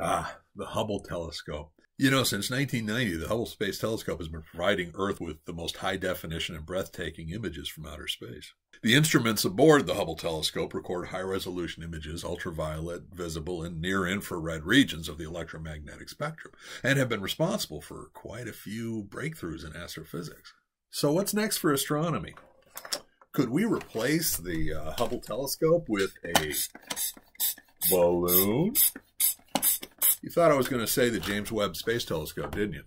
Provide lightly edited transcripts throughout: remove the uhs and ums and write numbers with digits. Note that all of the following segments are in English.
The Hubble Telescope. You know, since 1990, the Hubble Space Telescope has been providing Earth with the most high-definition and breathtaking images from outer space. The instruments aboard the Hubble Telescope record high-resolution images, ultraviolet, visible, and near-infrared regions of the electromagnetic spectrum, and have been responsible for quite a few breakthroughs in astrophysics. So what's next for astronomy? Could we replace the Hubble Telescope with a balloon? You thought I was going to say the James Webb Space Telescope, didn't you?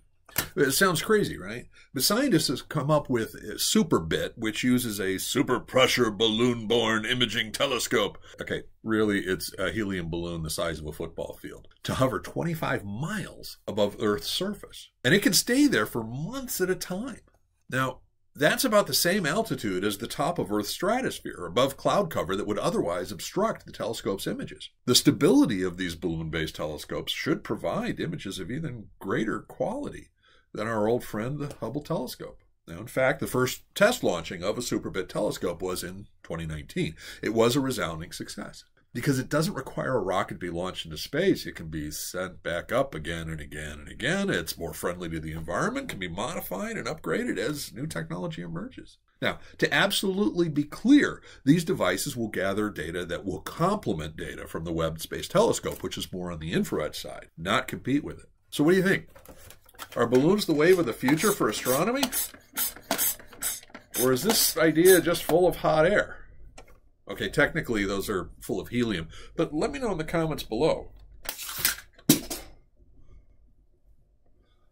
It sounds crazy, right? But scientists have come up with SuperBIT, which uses a superpressure balloon-borne imaging telescope. Okay, really, it's a helium balloon the size of a football field, to hover 25 miles above Earth's surface. And it can stay there for months at a time. Now, that's about the same altitude as the top of Earth's stratosphere, above cloud cover that would otherwise obstruct the telescope's images. The stability of these balloon-based telescopes should provide images of even greater quality than our old friend, the Hubble Telescope. Now, in fact, the first test launching of a SuperBIT telescope was in 2019. It was a resounding success. Because it doesn't require a rocket to be launched into space. It can be sent back up again and again and again. It's more friendly to the environment, can be modified and upgraded as new technology emerges. Now, to absolutely be clear, these devices will gather data that will complement data from the Webb Space Telescope, which is more on the infrared side, not compete with it. So what do you think? Are balloons the wave of the future for astronomy? Or is this idea just full of hot air? Okay, technically those are full of helium, but let me know in the comments below.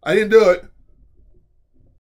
I didn't do it.